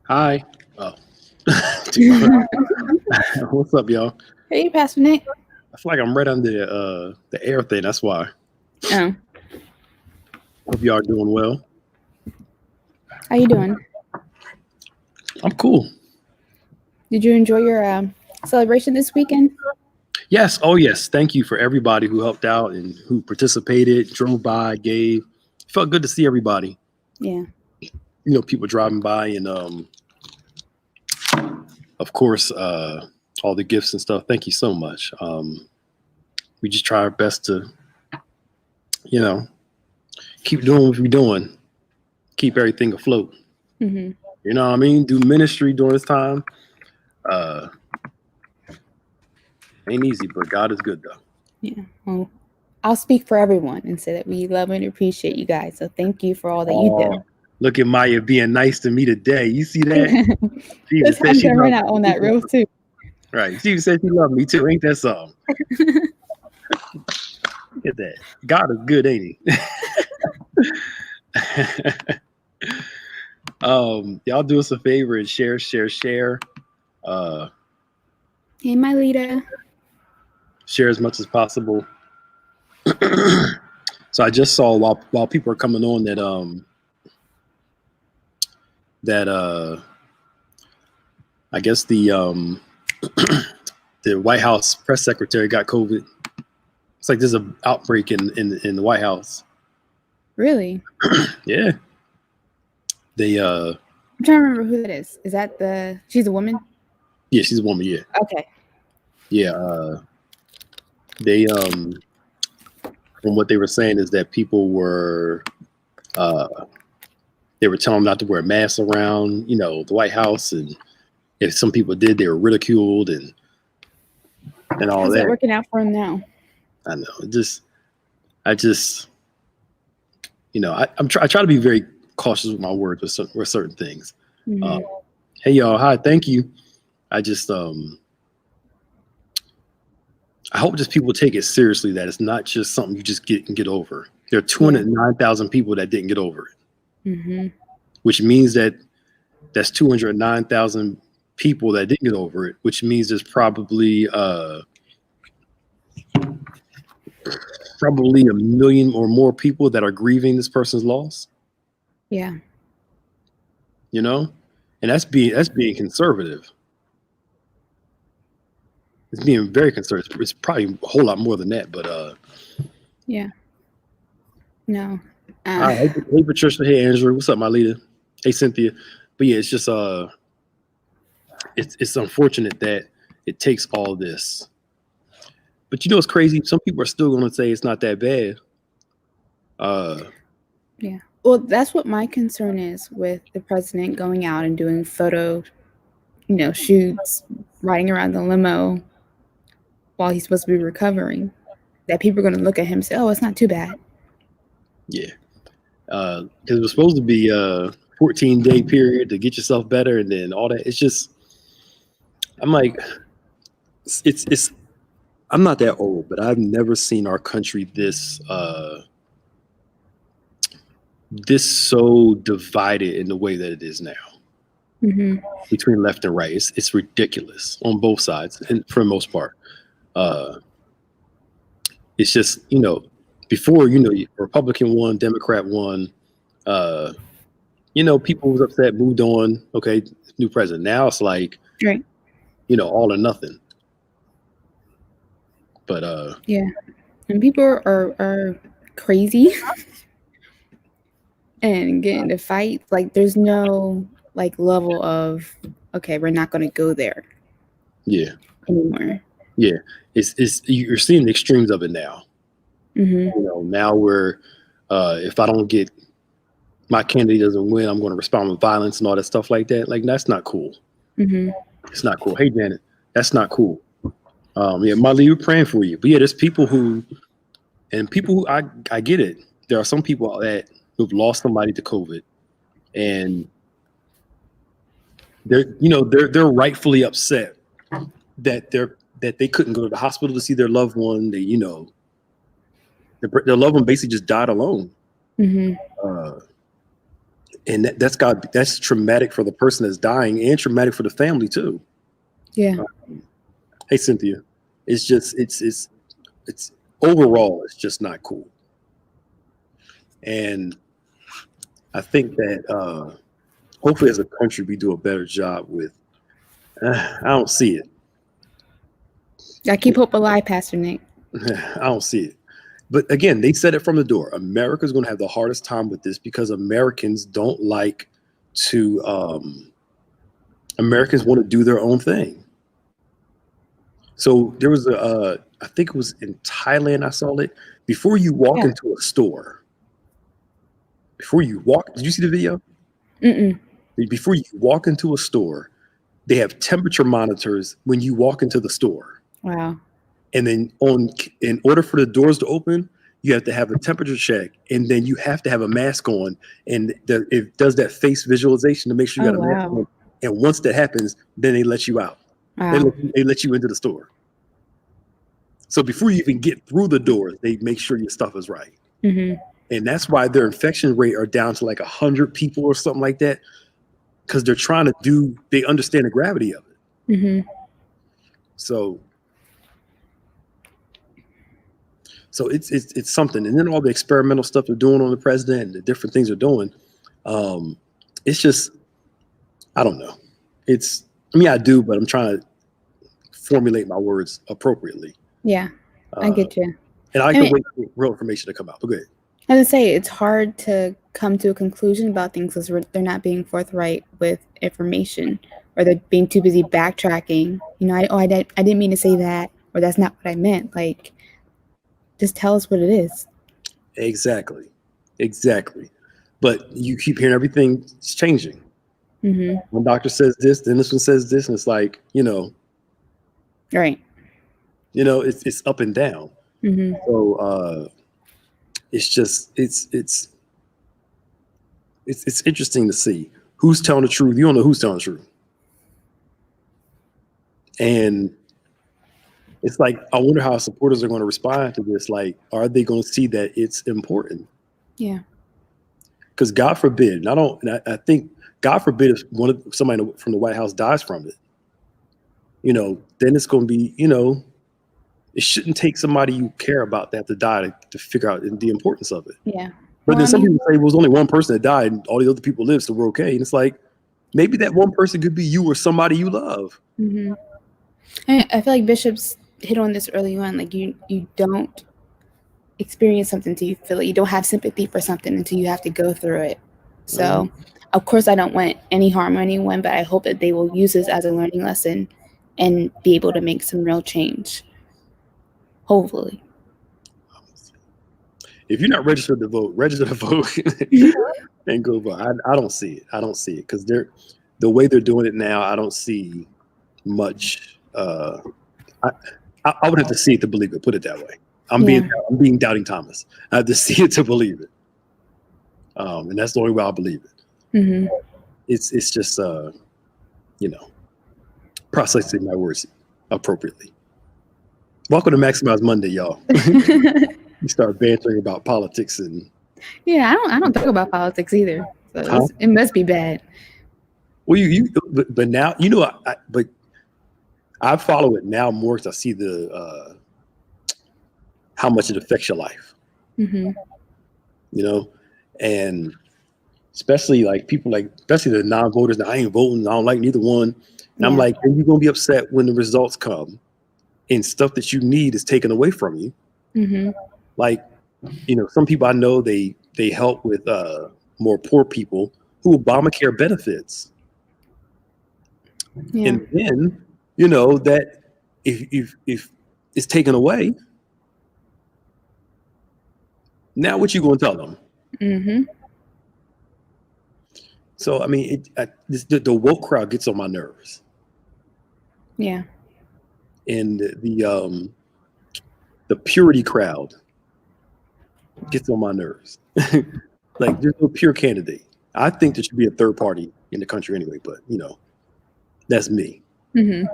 Hi. Oh. What's up, y'all? Hey, Pastor Nick. I feel like I'm right under the air thing. That's why. Oh, Hope y'all are doing well. how you doing? I'm cool. Did you enjoy your celebration this weekend? Yes. Oh, yes. Thank you for everybody who helped out and who participated, drove by, gave. Felt good to see everybody. Yeah. People driving by and, of course, all the gifts and stuff. Thank you so much. We just try our best to, you know, keep doing what we're doing, keep everything afloat. Mm-hmm. You know what I mean? Do ministry during this time. Uh, ain't easy, but God is good though. Yeah. Well, I'll speak for everyone and say that we love and appreciate you guys. So thank you for all that you Oh, do. look at Maya being nice to me today. You see that? She even This said I'm she gonna run loved out on me. that real too. Right. She even said she loved me too. Ain't that something? Look at that. God is good, ain't he? Y'all do us a favor and share. Uh, Hey, my Lita. share as much as possible. So I just saw while people are coming on that I guess the White House press secretary got COVID. It's like there's an outbreak in the White House. Really? Yeah. They I'm trying to remember who that is. Is that she's a woman? yeah, she's a woman, yeah. Okay. Yeah, they from what they were saying is that people were uh they were telling them not to wear masks around, the White House, and if some people did, they were ridiculed and all How's that that. working out for him now? I know. I try to be very cautious with my words with certain things. Mm-hmm. Hey y'all, hi, thank you. I just I hope just people take it seriously that it's not just something you just get over. There are 209,000 people that didn't get over it, Mm-hmm. which means that's 209,000 people that didn't get over it, which means there's probably a million or more people that are grieving this person's loss. Yeah. And that's being conservative. It's being very conservative. It's probably a whole lot more than that, but Yeah. No. hi, hey Patricia, hey Andrew, what's up, my leader? Hey Cynthia. But yeah, it's just it's unfortunate that it takes all this. But it's crazy. Some people are still going to say it's not that bad. Yeah. Well, that's what my concern is with the president going out and doing photo, shoots, riding around the limo while he's supposed to be recovering. That people are going to look at him and say, "Oh, it's not too bad." Yeah, because it was supposed to be a 14-day period to get yourself better, and then all that. It's just, I'm like, it's. I'm not that old, but I've never seen our country this so divided in the way that it is now. Mm-hmm. Between left and right, it's ridiculous on both sides, and for the most part, it's just before Republican won, Democrat won, people was upset, moved on. Okay, new president. Now it's like Right. all or nothing. But Yeah, and people are crazy and get into fights. Like, there's no level of okay, we're not going to go there. Yeah. Anymore. Yeah, it's you're seeing the extremes of it now. Mm-hmm. Now we're if I don't get my candidate doesn't win, I'm going to respond with violence and all that stuff like that. Like that's not cool. Mm-hmm. It's not cool. Hey Janet, that's not cool. Yeah, Molly, we're praying for you. But yeah, there's people who I get it. There are some people who've lost somebody to COVID, and they're rightfully upset that they couldn't go to the hospital to see their loved one. Their loved one basically just died alone. Mm-hmm. And that's traumatic for the person that's dying and traumatic for the family too. Yeah. Hey, Cynthia, it's just, it's overall, it's just not cool. And I think that hopefully as a country, we do a better job with, I don't see it. I keep hope alive, Pastor Nick. I don't see it. But again, they said it from the door. America's going to have the hardest time with this because Americans don't like to, Americans want to do their own thing. So there was I think it was in Thailand, I saw it. Before you walk into a store, did you see the video? Mm-mm. Before you walk into a store, they have temperature monitors when you walk into the store. Wow. And then in order for the doors to open, you have to have a temperature check, and then you have to have a mask on, and it does that face visualization to make sure you got a mask on. And once that happens, then they let you out. Wow. They let you into the store. So before you even get through the doors, they make sure your stuff is right. Mm-hmm. And that's why their infection rate are down to like 100 people or something like that, because they're trying to they understand the gravity of it. Mm-hmm. So it's something. And then all the experimental stuff they're doing on the president and the different things they're doing, it's just, I don't know. I do, but I'm trying to formulate my words appropriately. Yeah, I get you. And I can wait for real information to come out. But go ahead. I was gonna say, it's hard to come to a conclusion about things because they're not being forthright with information, or they're being too busy backtracking. I didn't mean to say that, or that's not what I meant. Like, just tell us what it is. Exactly. But you keep hearing everything is changing. Mm-hmm. One doctor says this, then this one says this, and it's like, Right. It's up and down. Mm-hmm. So it's just it's interesting to see who's telling the truth. You don't know who's telling the truth. And it's like, I wonder how supporters are going to respond to this. Like, are they going to see that it's important? Yeah. Because God forbid, I think God forbid if somebody from the White House dies from it, then it's going to be, it shouldn't take somebody you care about that to die to figure out the importance of it. Yeah. But then some people say, well, it was only one person that died and all the other people lived, so we're okay. And it's like, maybe that one person could be you or somebody you love. Mm-hmm. And I feel like Bishop's hit on this early on. Like, you don't experience something until you feel it. You don't have sympathy for something until you have to go through it. So, of course, I don't want any harm on anyone, but I hope that they will use this as a learning lesson and be able to make some real change. Hopefully. If you're not registered to vote, register to vote and go vote. I don't see it. Because the way they're doing it now, I don't see much. I would have to see it to believe it. Put it that way. I'm being doubting Thomas. I have to see it to believe it. And that's the only way I believe it. Mm-hmm. It's just processing my words appropriately. Welcome to Maximize Monday, y'all. We start bantering about politics and. Yeah, I don't talk about politics either. So it must be bad. Well, but now but I follow it now more because I see the how much it affects your life. Mm-hmm. And especially like people especially the non-voters that I ain't voting, I don't like neither one. And I'm like, are you gonna be upset when the results come and stuff that you need is taken away from you? Mm-hmm. Like, some people I know they help with more poor people who Obamacare benefits. Yeah. And then that if it's taken away, now what you gonna tell them? Mm-hmm. So I mean, the woke crowd gets on my nerves. Yeah. And the purity crowd gets on my nerves. Like, there's no pure candidate. I think there should be a third party in the country anyway, but that's me. Mm-hmm.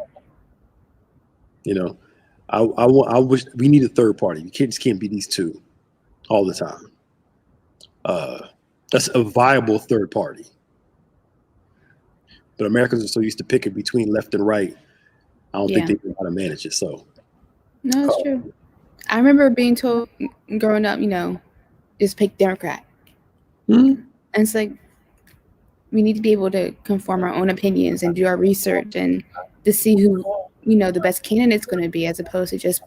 I wish we need a third party. You just can't be these two all the time. That's a viable third party. But Americans are so used to picking between left and right. I don't think they know how to manage it. So no, it's true. I remember being told growing up, just pick Democrat. Mm-hmm. And it's like we need to be able to conform our own opinions and do our research and to see who the best candidate's going to be, as opposed to just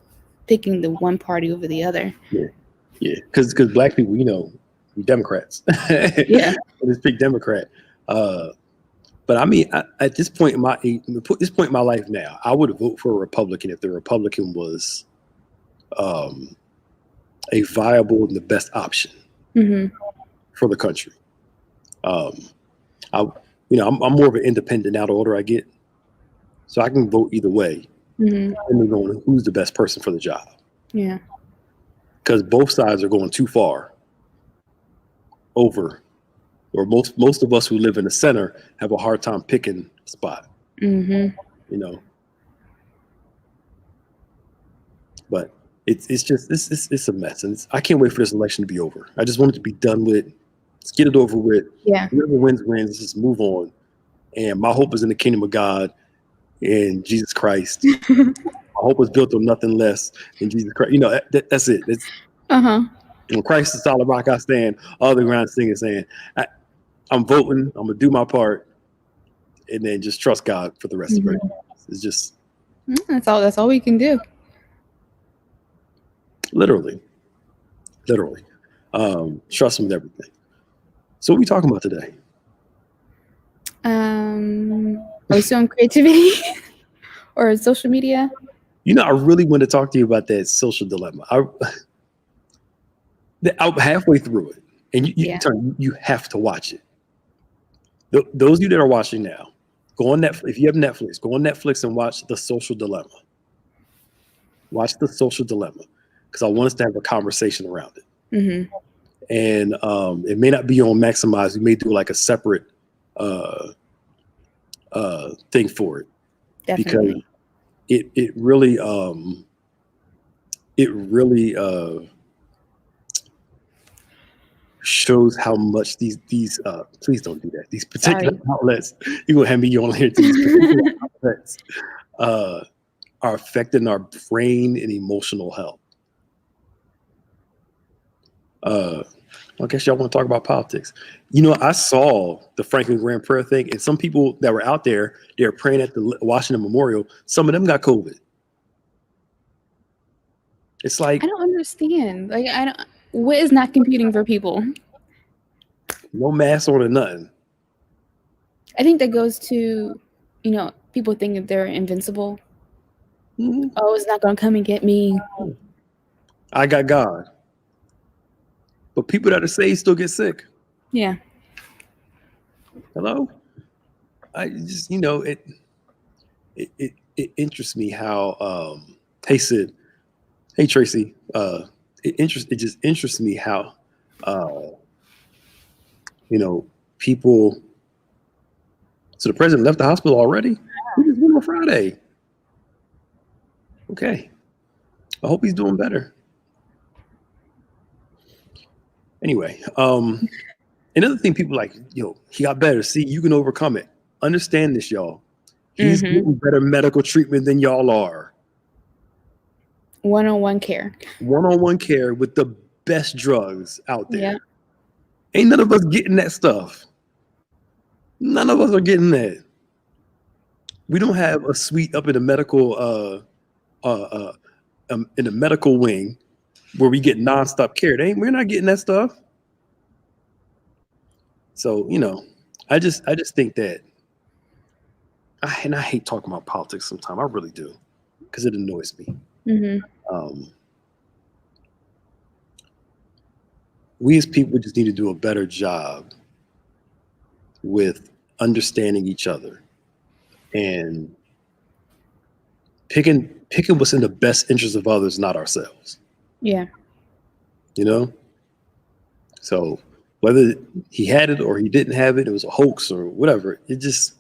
picking the one party over the other. Yeah, because black people, we Democrats. Yeah, just pick Democrat. But I mean, at this point in my life now, I would vote for a Republican if the Republican was a viable and the best option for the country. I'm more of an independent now the older I get, so I can vote either way, depending on who's the best person for the job. Yeah, because both sides are going too far over, or most of us who live in the center have a hard time picking a spot. But it's a mess, and I can't wait for this election to be over. I just want it to be done with. Let's get it over with. Yeah. Whoever wins. Let's just move on. And my hope is in the kingdom of God and Jesus Christ. My hope is built on nothing less than Jesus Christ. That's it. It's when Christ is solid rock I stand, all the ground singing saying, I'm voting, I'm gonna do my part, and then just trust God for the rest of it. It's just that's all we can do. Literally. Trust him with everything. So what are we talking about today? Are we still on creativity or social media? I really want to talk to you about that social dilemma. I'm halfway through it, and you have to watch it. Those of you that are watching now, go on Netflix. If you have Netflix, go on Netflix and watch The Social Dilemma. Watch The Social Dilemma, because I want us to have a conversation around it. And it may not be on Maximize. We may do like a separate thing for it. Definitely. Because it really shows how much these please don't do that. These particular outlets, you're gonna have me on here. These particular outlets are affecting our brain and emotional health. I guess y'all want to talk about politics. I saw the Franklin Graham prayer thing, and some people that were out there, they were praying at the Washington Memorial. Some of them got COVID. It's like, I don't understand. Like, what is not computing for people? No mask on or nothing. I think that goes to, people think that they're invincible. Oh, it's not going to come and get me. I got God. But people that are saved still get sick. Yeah. Hello? I just, it interests me how, hey Sid, hey Tracy, it just interests me how, people, so the president left the hospital already? He was on Friday. Okay. I hope he's doing better. Anyway, another thing people like, he got better. See, you can overcome it. Understand this, y'all. He's getting better medical treatment than y'all are. One-on-one care. One-on-one care with the best drugs out there. Yeah. Ain't none of us getting that stuff. None of us are getting that. We don't have a suite up in the medical in the medical wing where we get nonstop care. We're not getting that stuff. So, I just think that, I hate talking about politics sometimes. I really do, because it annoys me. We as people just need to do a better job with understanding each other and picking what's in the best interest of others, not ourselves. Yeah. So whether he had it or he didn't have it, it was a hoax or whatever. It just,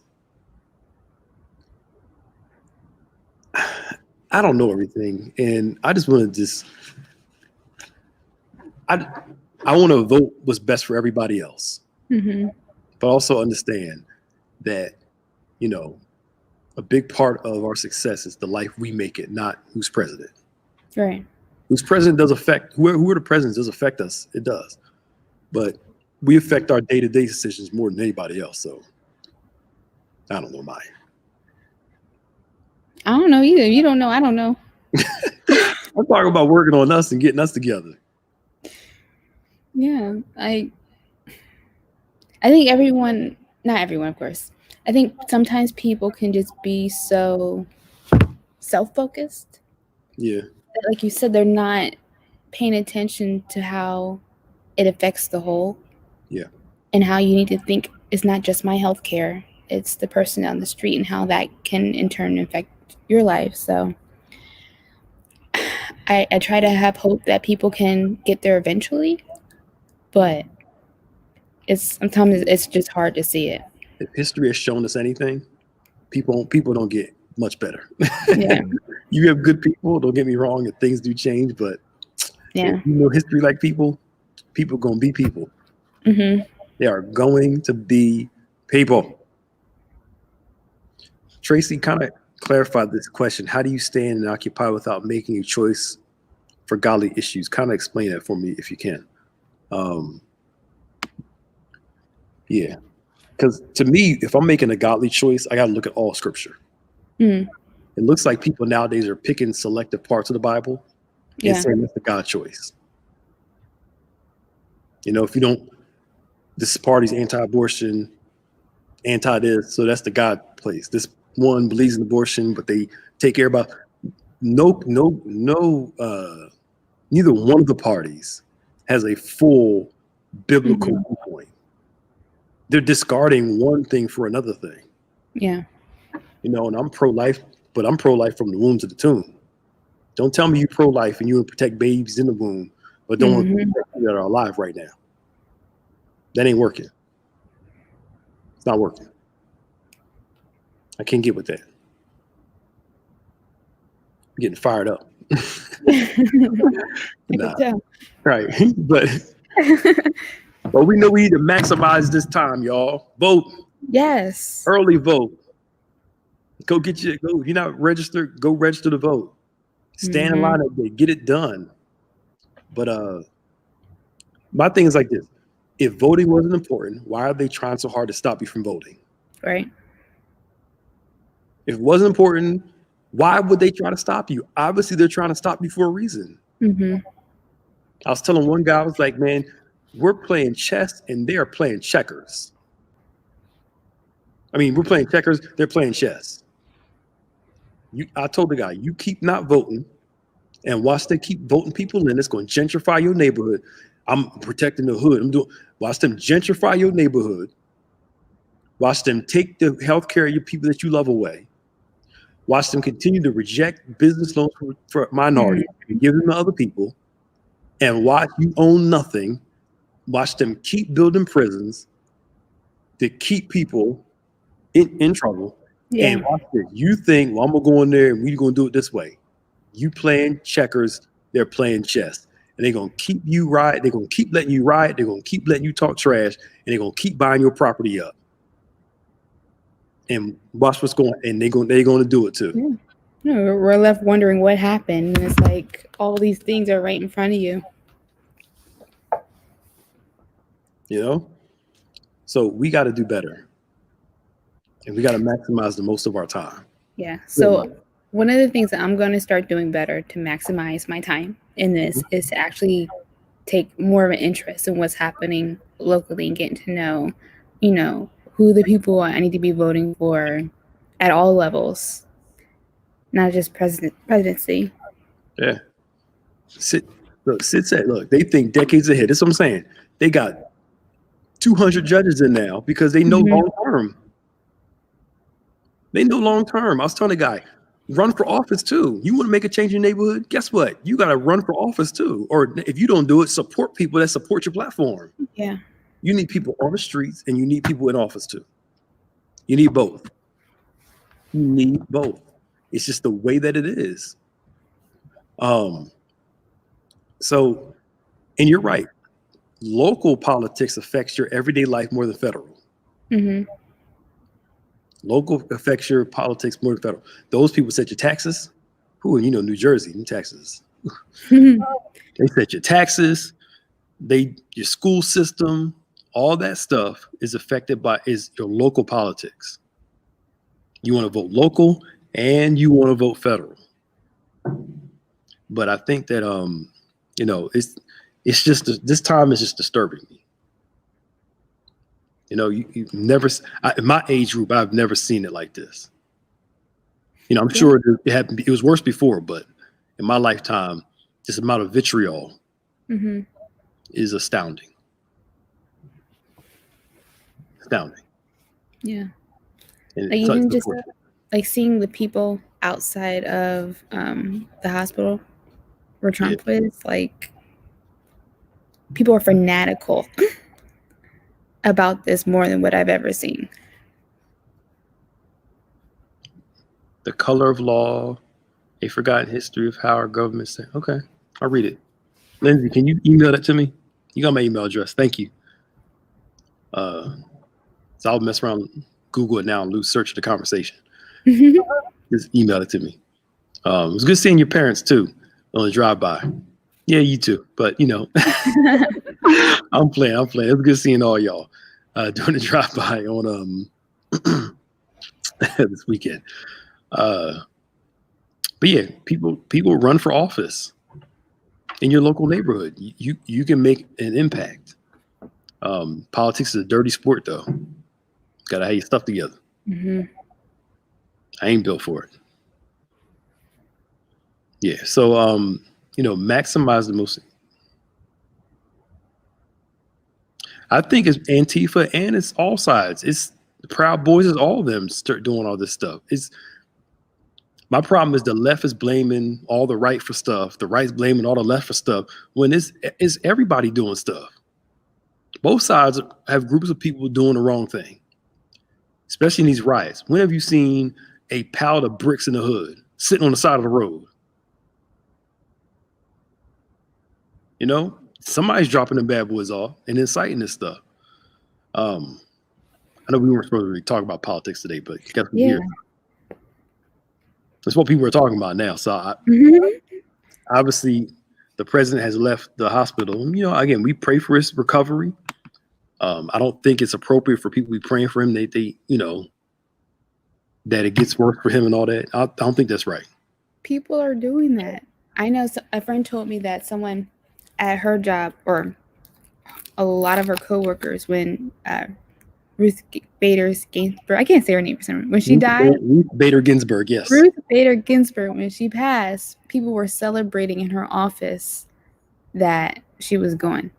I don't know everything. And I just want to I want to vote what's best for everybody else, Mm-hmm. but also understand that, you know, a big part of our success is the life we make it, not who's president. Right. Who's president does affect, who are the presidents does affect us. It does. But we affect our day-to-day decisions more than anybody else. So I don't know mine. I don't know either. You don't know. I don't know. I'm talking about working on us and getting us together. Yeah. I think everyone, not everyone, of course. I think sometimes people can just be so self-focused. Yeah. Like you said, they're not paying attention to how it affects the whole. Yeah. And how you need to think it's not just my health care, it's the person down the street and how that can in turn affect your life. So I try to have hope that people can get there eventually, but sometimes it's just hard to see it. If history has shown us anything, people don't get much better. Yeah. You have good people, don't get me wrong, and things do change, but Yeah. if you know history like people gonna be people. Mm-hmm. They are going to be people. Tracy kind of clarified this question. How do you stand and occupy without making a choice for godly issues? Kind of explain that for me if you can. Yeah. Because to me, if I'm making a godly choice, I got to look at all scripture. Mm. It looks like people nowadays are picking selective parts of the Bible and saying that's the God choice. You know, if you don't, this party's anti-abortion, anti-this, so that's the God place. This one believes in abortion, but they take care about neither one of the parties has a full biblical point. They're discarding one thing for another thing. Yeah. You know, and I'm pro-life, but I'm pro-life from the womb to the tomb. Don't tell me you're pro-life and you want to protect babies in the womb, but don't want to protect people that are alive right now. That ain't working. It's not working. I can't get with that. I'm getting fired up. Nah. Right. But we know we need to maximize this time, y'all. Vote. Yes. Early vote. Go if you're not registered, go register to vote. Stand in line that day. Get it done. But my thing is like this. If voting wasn't important, why are they trying so hard to stop you from voting? Right. If it wasn't important, why would they try to stop you? Obviously, they're trying to stop you for a reason. Mm-hmm. I was telling one guy, I was like, man, we're playing chess and they're playing checkers. I mean, we're playing checkers, they're playing chess. I told the guy, you keep not voting and watch they keep voting people in. It's going to gentrify your neighborhood. I'm protecting the hood. Watch them gentrify your neighborhood. Watch them take the health care of your people that you love away. Watch them continue to reject business loans for minorities and give them to other people. And watch you own nothing. Watch them keep building prisons to keep people in trouble. Yeah. And watch this. You think, well, I'm going to go in there and we're going to do it this way. You playing checkers, they're playing chess. And they're going to keep you ride. They're going to keep letting you ride. They're going to keep letting you talk trash. And they're going to keep buying your property up. And watch what's going on. And they're going to do it too. Yeah. No, we're left wondering what happened. And it's like all these things are right in front of you. You know? So we got to do better. And we got to maximize the most of our time. Yeah. So one of the things that I'm going to start doing better to maximize my time in this is to actually take more of an interest in what's happening locally and getting to know, you know, who the people I need to be voting for at all levels, not just presidency. Yeah. Sid said, look, they think decades ahead. That's what I'm saying. They got 200 judges in now because they know long term. They know long term. I was telling the guy, run for office too. You want to make a change in your neighborhood? Guess what? You got to run for office too. Or if you don't do it, support people that support your platform. Yeah. You need people on the streets and you need people in office too. You need both. You need both. It's just the way that it is. So, and you're right. local politics affects your everyday life more than federal. Mm-hmm. Local affects your politics more than federal. Those people set your taxes. Who, New Jersey, new taxes. They set your taxes. Your school system, all that stuff is affected by your local politics. You want to vote local and you want to vote federal. But I think that it's just this time is just disturbing me. You've never in my age group, I've never seen it like this. I'm sure it was worse before, but in my lifetime, this amount of vitriol is astounding. Astounding. Yeah. And like even just like seeing the people outside of the hospital where Trump was, like people are fanatical about this more than what I've ever seen. The color of law, a forgotten history of how our government said. Okay, I'll read it. Lindsay, can you email that to me? You got my email address. Thank you. So I'll mess around, Google it now, and lose search of the conversation. Just email it to me. It was good seeing your parents too on the drive-by. Yeah, you too. But I'm playing. It was good seeing all y'all during the drive-by on this weekend. But yeah, people run for office in your local neighborhood. You can make an impact. Politics is a dirty sport, though. Gotta have your stuff together. I ain't built for it. Yeah, so maximize the most. I think it's Antifa and it's all sides. It's the Proud Boys, is all of them start doing all this stuff. My problem is the left is blaming all the right for stuff, the right's blaming all the left for stuff, when it's everybody doing stuff. Both sides have groups of people doing the wrong thing, especially in these riots. When have you seen a pallet of bricks in the hood sitting on the side of the road? Somebody's dropping the bad boys off and inciting this stuff. I know we weren't supposed to really talk about politics today, but here. That's what people are talking about now. So obviously the president has left the hospital. Again, we pray for his recovery. I don't think it's appropriate for people to be praying for him. They that it gets worse for him and all that. I don't think that's right. People are doing that. I know a friend told me that someone at her job, or a lot of her coworkers, when Ruth Bader Ginsburg, I can't say her name for some reason, when she died. Ruth Bader Ginsburg, yes. Ruth Bader Ginsburg, when she passed, people were celebrating in her office that she was gone.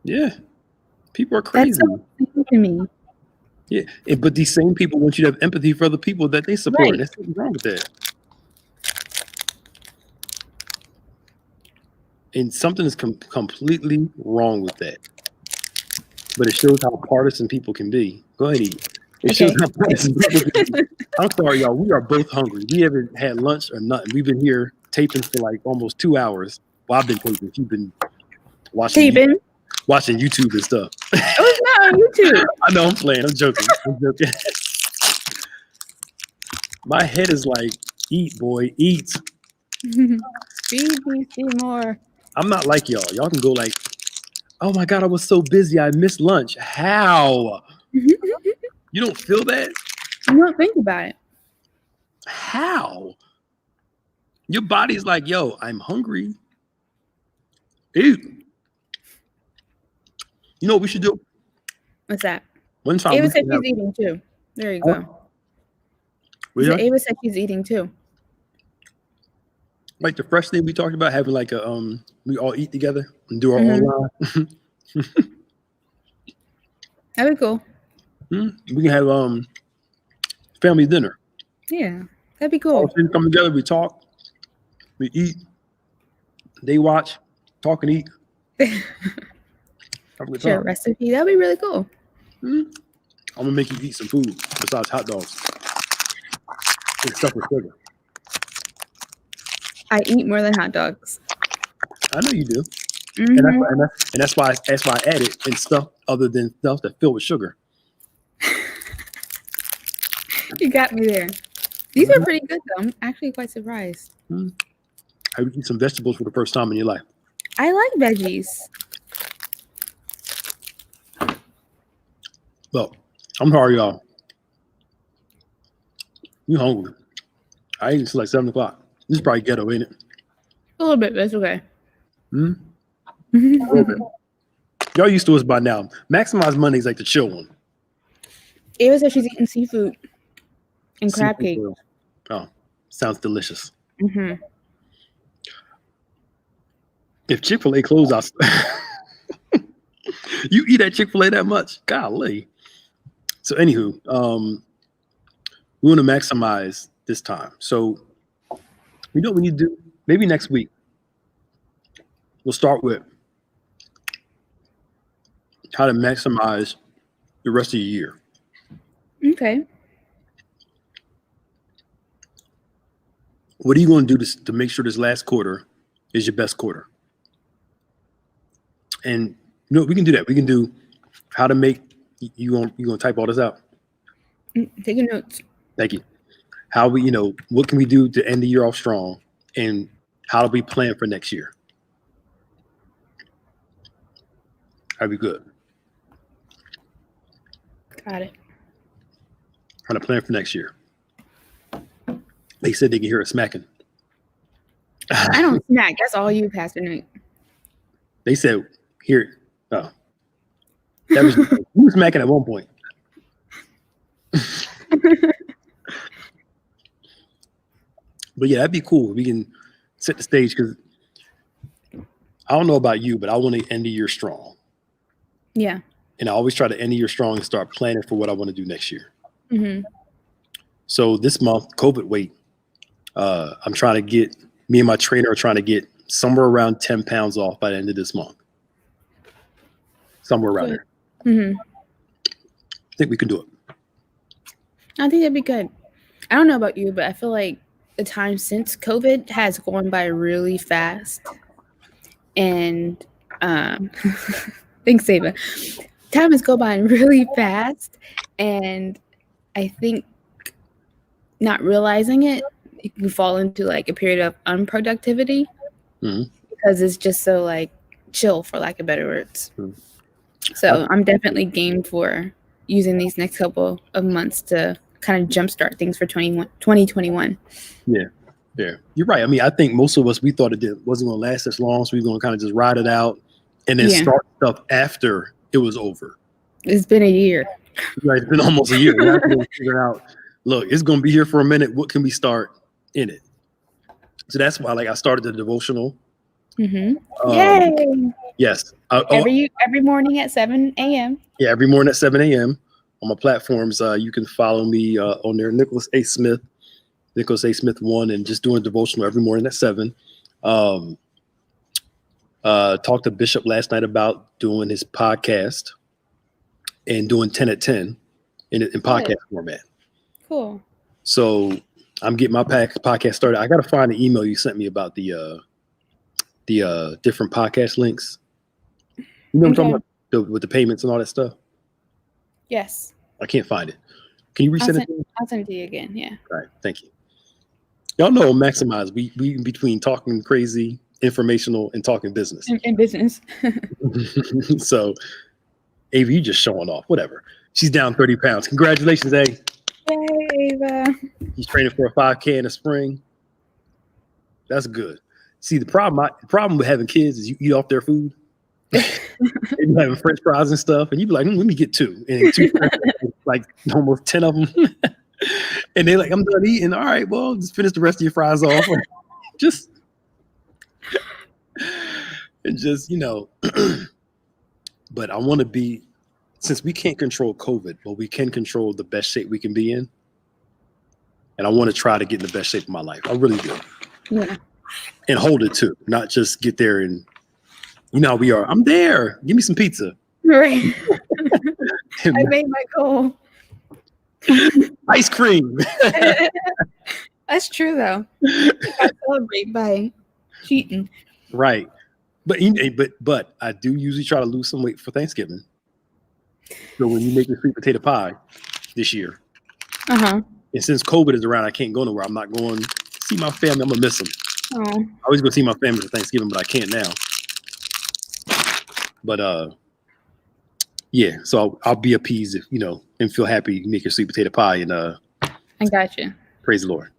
Yeah. People are crazy. That's so crazy to me. Yeah, but these same people want you to have empathy for other people that they support. Right. There's nothing wrong with that. And something is completely wrong with that. But it shows how partisan people can be. Go ahead, eat. It shows how partisan people can be. I'm sorry, y'all. We are both hungry. We haven't had lunch or nothing. We've been here taping for like almost 2 hours. Well, I've been taping. You've been watching YouTube and stuff. It was not on YouTube. I know, I'm playing. I'm joking. My head is like, eat, boy, eat. Feed me, see more. I'm not like y'all. Y'all can go like, oh my God, I was so busy. I missed lunch. How? You don't feel that? You don't think about it. How? Your body's like, yo, I'm hungry. Eat. You know what we should do? What's that? One time Ava said she's eating too. There you go. Ava said she's eating too. Like the fresh thing we talked about, having like a we all eat together and do our own line. That'd be cool. We can have family dinner. Yeah, that'd be cool. All come together, we talk, we eat, they watch, talk and eat. Share a recipe. That'd be really cool. I'm gonna make you eat some food besides hot dogs. It's stuff with sugar. I eat more than hot dogs. I know you do. Mm-hmm. And that's why I added in stuff other than stuff that filled with sugar. You got me there. These are pretty good though. I'm actually quite surprised. I would eat some vegetables for the first time in your life. I like veggies. Well, I'm sorry, y'all. You hungry? I ate until like 7 o'clock. This is probably ghetto, ain't it? A little bit, but it's okay. Y'all used to us by now. Maximize Monday's like the chill one. Ava said she's eating seafood and crab cake. Seafood. Oh, sounds delicious. Mm-hmm. If Chick-fil-A closed out, you eat at Chick-fil-A that much? Golly. So anywho, we want to maximize this time. So you know what we need to do? Maybe next week. We'll start with how to maximize the rest of the year. Okay. What are you going to do to make sure this last quarter is your best quarter? And you know, we can do that. We can do how to make you gonna type all this out. Taking notes. Thank you. How we, what can we do to end the year off strong, and how do we plan for next year? That'd be good. Got it. How to plan for next year. They said they can hear us smacking. I don't snack. That's all you, Pastor Nick. They said, here. Oh. That was you were smacking at one point. But yeah, that'd be cool. We can set the stage because I don't know about you, but I want to end the year strong. Yeah. And I always try to end the year strong and start planning for what I want to do next year. Mm-hmm. So this month, COVID weight, I'm trying to get, me and my trainer are trying to get somewhere around 10 pounds off by the end of this month. Somewhere around there. Mm-hmm. I think we can do it. I think that'd be good. I don't know about you, but I feel like the time since COVID has gone by really fast. And thanks, Ava. Time has gone by really fast. And I think not realizing it, you can fall into like a period of unproductivity because it's just so like chill, for lack of better words. So I'm definitely game for using these next couple of months to kind of jumpstart things for 2021. Yeah. You're right. I mean, I think most of us, we thought it wasn't going to last as long, so we were going to kind of just ride it out and then start stuff after it was over. It's been a year. Right, it's been almost a year. We have to figure out, look, it's going to be here for a minute. What can we start in it? So that's why, like, I started the devotional. Mm-hmm. Yay! Yes. Every morning at 7 a.m. Yeah, every morning at 7 a.m. on my platforms. You can follow me on there, Nicholas A. Smith 1, and just doing devotional every morning at 7. Talked to Bishop last night about doing his podcast and doing 10 at 10 in podcast format. Cool. So I'm getting my podcast started. I got to find the email you sent me about the different podcast links. You know what I'm talking about? With the payments and all that stuff? Yes. I can't find it. Can you resend it to me? I'll send it to you again, yeah. All right, thank you. Y'all know Maximize. We in between talking crazy, informational, and talking business. In business. So, Ava, you just showing off. Whatever. She's down 30 pounds. Congratulations, A. Yay, Ava. She's training for a 5K in the spring. That's good. See, the problem with having kids is you eat off their food. And you having French fries and stuff, and you be like, let me get 2. And 2 like almost 10 of them. And they're like, I'm done eating. All right, well, just finish the rest of your fries off. just, but I want to be, since we can't control COVID, but we can control the best shape we can be in. And I want to try to get in the best shape of my life. I really do. Yeah. And hold it too, not just get there and, how we are. I'm there. Give me some pizza. Right. I made my goal. Ice cream. That's true, though. I celebrate by cheating. Right. But I do usually try to lose some weight for Thanksgiving. So when you make the sweet potato pie this year, and since COVID is around, I can't go nowhere. I'm not going to see my family. I'm gonna miss them. Oh. I always go see my family for Thanksgiving, but I can't now. But yeah. So I'll be appeased if and feel happy you make your sweet potato pie and I got you. Praise the Lord.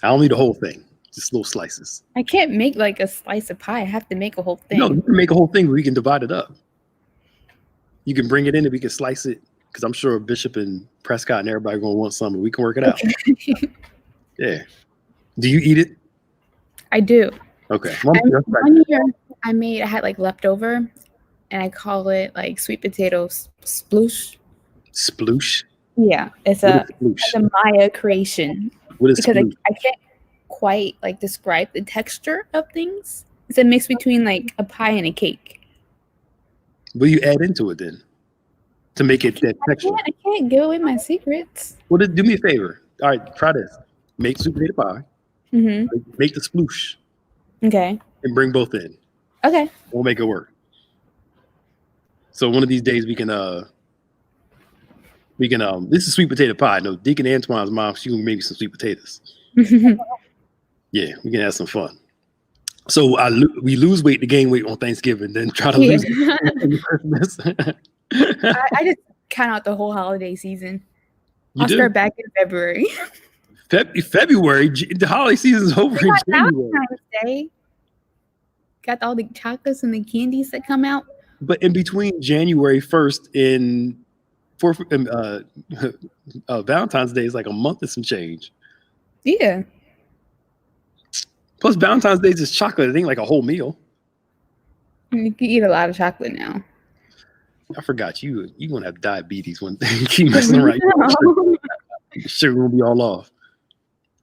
I don't need the whole thing, just little slices. I can't make like a slice of pie. I have to make a whole thing. No, you can make a whole thing where we can divide it up. You can bring it in and we can slice it because I'm sure Bishop and Prescott and everybody going to want some, and we can work it out. Yeah. Do you eat it? I do. Okay. One year I had like leftover, and I call it like sweet potato sploosh. Sploosh? Yeah, it's a Maya creation. What is because sploosh? I can't quite like describe the texture of things. It's a mix between like a pie and a cake. What do you add into it then to make it that texture? I can't give away my secrets. Well, do me a favor. All right, try this. Make sweet potato pie. Make the sploosh. Okay. And bring both in. Okay. We'll make it work. So one of these days we can this is sweet potato pie. No, Deacon Antoine's mom, she can make some sweet potatoes. Yeah, we can have some fun. So we lose weight to gain weight on Thanksgiving, then try to lose weight Christmas. I just count out the whole holiday season. I'll start back in February. February? The holiday season's over in January. Valentine's Day. Got all the chocolates and the candies that come out. But in between January 1st and Valentine's Day is like a month and some change. Yeah. Plus Valentine's Day is just chocolate. It ain't like a whole meal. You can eat a lot of chocolate now. I forgot you're gonna have diabetes one day. You keep messing around. Sugar gonna be all off.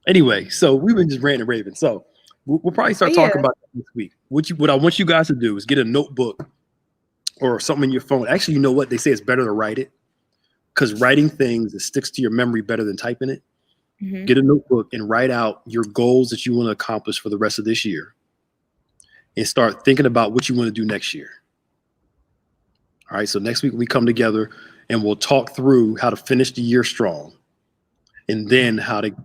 Anyway, so we've been just ranting and raving. So we'll probably start talking about that this week. What I want you guys to do is get a notebook or something in your phone. Actually, you know what? They say it's better to write it because writing things, it sticks to your memory better than typing it. Get a notebook and write out your goals that you want to accomplish for the rest of this year and start thinking about what you want to do next year. All right. So next week we come together and we'll talk through how to finish the year strong and then how to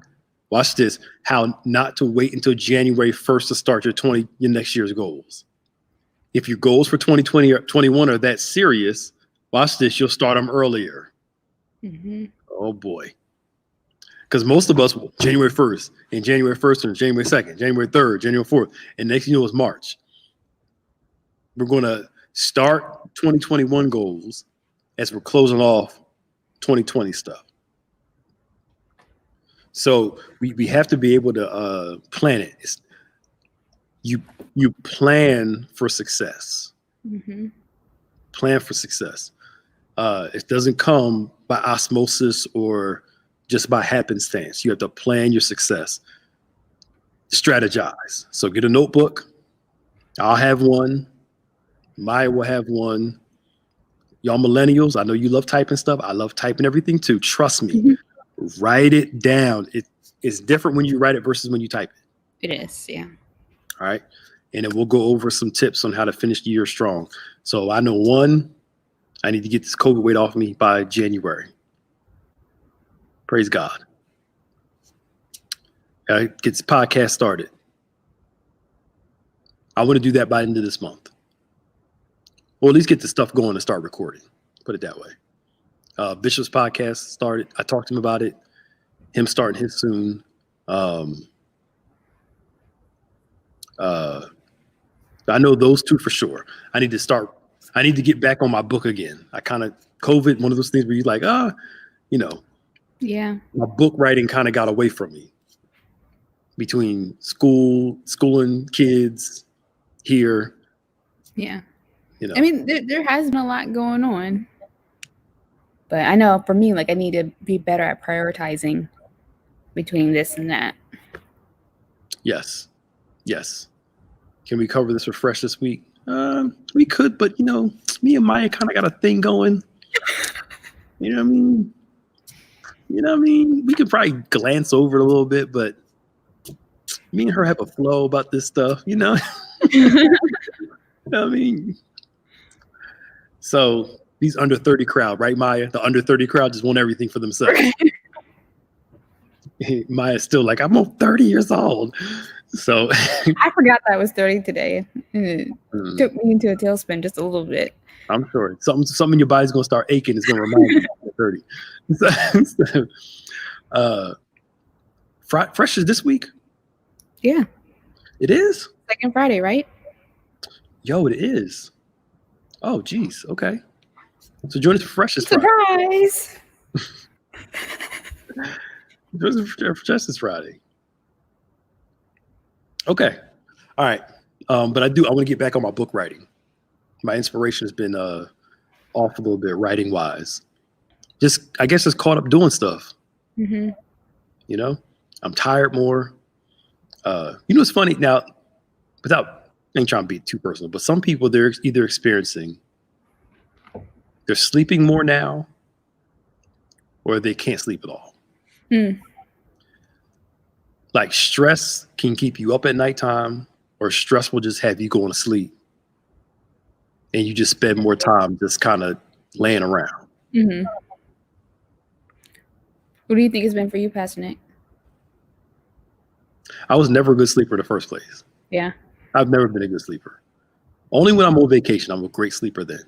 watch this, how not to wait until January 1st to start your next year's goals. If your goals for 2020 or 21 are that serious, watch this, you'll start them earlier. Oh boy. Because most of us, January 1st, and January 1st, and January 2nd, January 3rd, January 4th, and next thing you know is March. We're going to start 2021 goals as we're closing off 2020 stuff. So we have to be able to plan it. You plan for success. Plan for success. It doesn't come by osmosis or just by happenstance. You have to plan your success. Strategize. So get a notebook. I'll have one. Maya will have one. Y'all millennials, I know you love typing stuff. I love typing everything too. Trust me. Write it down. It's different when you write it versus when you type it. It is, yeah. All right. And then we'll go over some tips on how to finish the year strong. So I know one, I need to get this COVID weight off me by January. Praise God. Get this podcast started. I want to do that by the end of this month. Or at least get the stuff going and start recording. Put it that way. Bishop's podcast started. I talked to him about it. Him starting his soon. I know those two for sure. I need to get back on my book again. COVID, one of those things where you're like, yeah, my book writing kind of got away from me between schooling kids here. Yeah. I mean, there has been a lot going on, but I know for me, like I need to be better at prioritizing between this and that. Yes. Can we cover this refresh this week? We could, but me and Maya kind of got a thing going. You know what I mean? We could probably glance over it a little bit, but me and her have a flow about this stuff, I mean, so these under 30 crowd, right, Maya? The under 30 crowd just want everything for themselves. Maya's still like, I'm 30 years old. So I forgot that I was 30 today. It took me into a tailspin just a little bit. I'm sure something in your body's gonna start aching. It's gonna remind you you're 30. Fresh is this week? Yeah. It is? Second Friday, right? Yo, it is. Oh, geez. Okay. So join us for Fresh this Friday. Surprise! Join us for Fresh this Friday. Okay. All right. But I want to get back on my book writing. My inspiration has been off a little bit writing wise. I guess just caught up doing stuff. Mm-hmm. You know, I'm tired more. It's funny now, I ain't trying to be too personal, but some people, they're either they're sleeping more now, or they can't sleep at all. Like stress can keep you up at nighttime, or stress will just have you going to sleep. And you just spend more time just kind of laying around. Mm-hmm. What do you think it's been for you, Pastor Nick? I was never a good sleeper in the first place. Yeah. I've never been a good sleeper. Only when I'm on vacation, I'm a great sleeper then.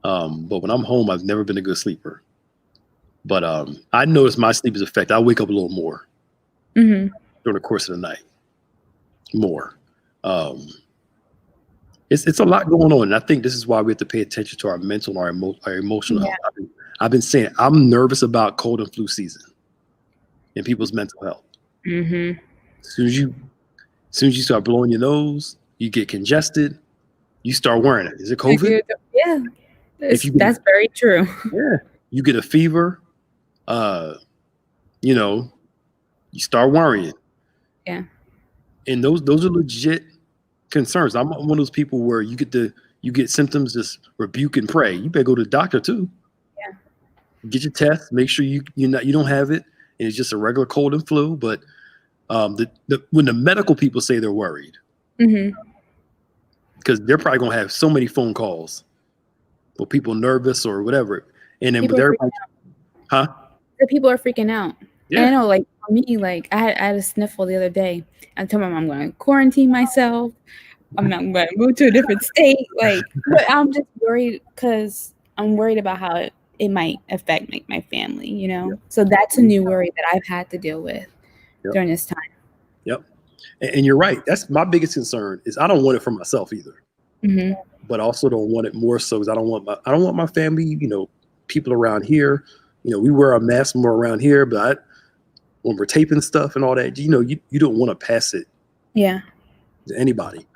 But when I'm home, I've never been a good sleeper. But I noticed my sleep is affected. I wake up a little more during the course of the night. More. It's a lot going on. And I think this is why we have to pay attention to our mental and our emotional health. I've been saying I'm nervous about cold and flu season and people's mental health. Mm-hmm. As soon as you start blowing your nose, you get congested, you start worrying it. Is it COVID? Yeah. That's very true. Yeah. You get a fever, you start worrying. Yeah. And those are legit concerns. I'm one of those people where you get symptoms, just rebuke and pray. You better go to the doctor too. Yeah. Get your test, make sure you don't have it, and it's just a regular cold and flu. But when the medical people say they're worried, because they're probably gonna have so many phone calls with people nervous or whatever, and then with everybody, The people are freaking out. Yeah. And I know, like for me, like I had a sniffle the other day. I told my mom I'm going to quarantine myself. I'm going to move to a different state. Like, but I'm just worried because I'm worried about how it might affect my family. Yep. So that's a new worry that I've had to deal with during this time. Yep. And you're right. That's my biggest concern is I don't want it for myself either. But I also don't want it more so because I don't want my family, people around here. We wear our masks more around here, but when we're taping stuff and all that, you don't want to pass it to anybody.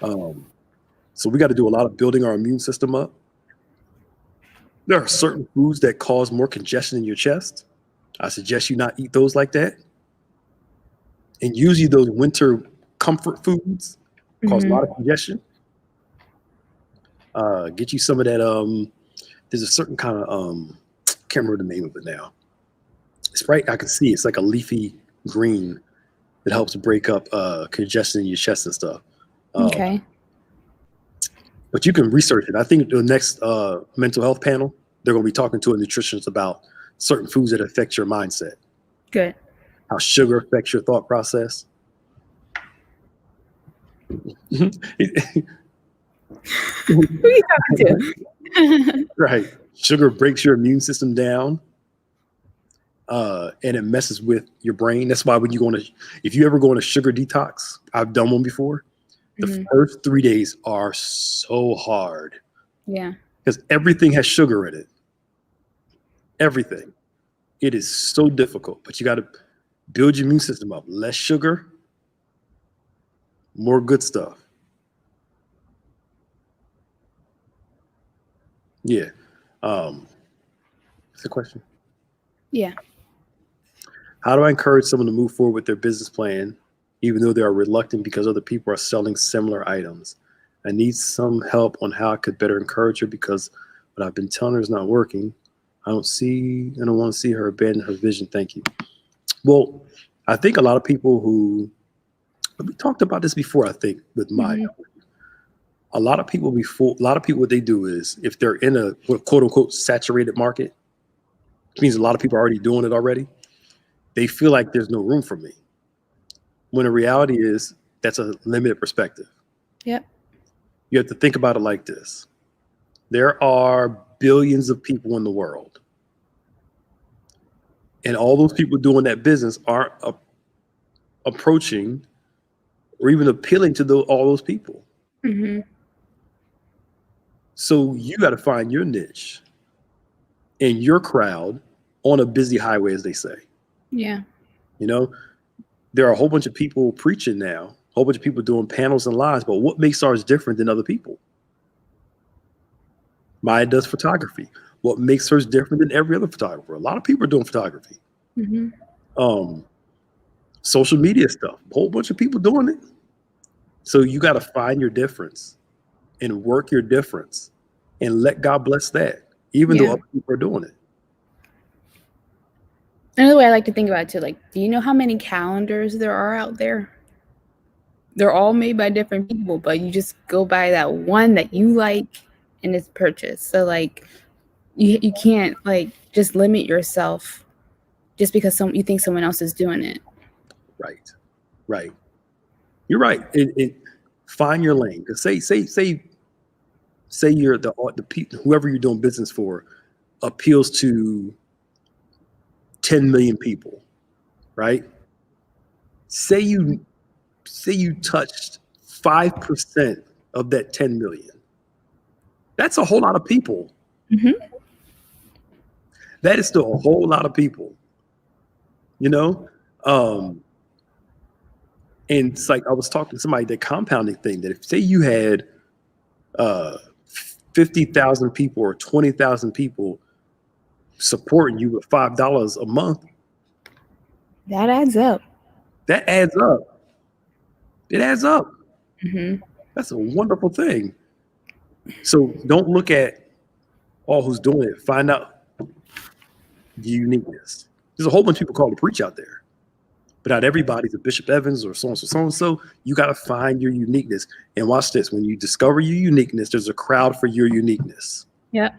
So we got to do a lot of building our immune system up. There are certain foods that cause more congestion in your chest. I suggest you not eat those like that. And usually those winter comfort foods cause a lot of congestion. Get you some of that. There's a certain kind of, can't remember the name of it now. It's right. I can see it's like a leafy green that helps break up congestion in your chest and stuff. Okay. But you can research it. I think the next mental health panel, they're going to be talking to a nutritionist about certain foods that affect your mindset. Good. How sugar affects your thought process. Who are you talking to? Right. Sugar breaks your immune system down. And it messes with your brain. That's why if you ever go on a sugar detox, I've done one before. The first 3 days are so hard. Yeah. Because everything has sugar in it. Everything. It is so difficult, but you got to build your immune system up. Less sugar, more good stuff. Yeah. That's a question. Yeah. How do I encourage someone to move forward with their business plan, even though they are reluctant because other people are selling similar items? I need some help on how I could better encourage her because what I've been telling her is not working. I don't want to see her abandon her vision. Thank you. Well, I think a lot of people we talked about this before, I think, with Maya. A lot of people what they do is if they're in a quote unquote saturated market, which means a lot of people are already doing it already, they feel like there's no room for me. When the reality is that's a limited perspective. Yep. You have to think about it like this. There are billions of people in the world. And all those people doing that business aren't approaching or even appealing to all those people. Mm-hmm. So you got to find your niche and your crowd on a busy highway, as they say. Yeah. You know, there are a whole bunch of people preaching now, a whole bunch of people doing panels and lives, but what makes ours different than other people? Maya does photography. What makes hers different than every other photographer? A lot of people are doing photography. Mm-hmm. Social media stuff, a whole bunch of people doing it. So you got to find your difference and work your difference and let God bless that, even though other people are doing it. Another way I like to think about it too, like, do you know how many calendars there are out there? They're all made by different people, but you just go by that one that you like and it's purchased. So like you can't like just limit yourself just because you think someone else is doing it. Right. You're right. Find your lane. Because say you're the people, whoever you're doing business for appeals to 10 million people, right? Say you touched 5% of that 10 million. That's a whole lot of people. Mm-hmm. That is still a whole lot of people, you know? And it's like I was talking to somebody, the compounding thing, that if say you had 50,000 people or 20,000 people supporting you with $5 a month, that adds up. That adds up. It adds up. Mm-hmm. That's a wonderful thing. So don't look at all who's doing it. Find out the uniqueness. There's a whole bunch of people called to preach out there, but not everybody's a Bishop Evans or so-and-so. You got to find your uniqueness. And watch this. When you discover your uniqueness, there's a crowd for your uniqueness. Yeah.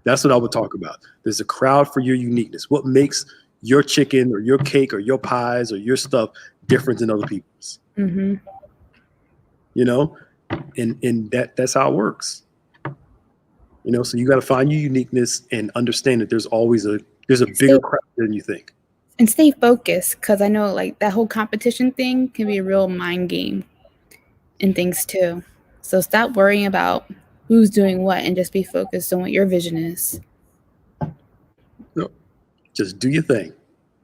That's what I would talk about. There's a crowd for your uniqueness. What makes your chicken or your cake or your pies or your stuff different than other people's? Mm-hmm. You know, and that's how it works. You know, so you got to find your uniqueness and understand that there's always a bigger crowd than you think. And stay focused, because I know like that whole competition thing can be a real mind game and things too. So stop worrying about who's doing what and just be focused on what your vision is. No, just do your thing.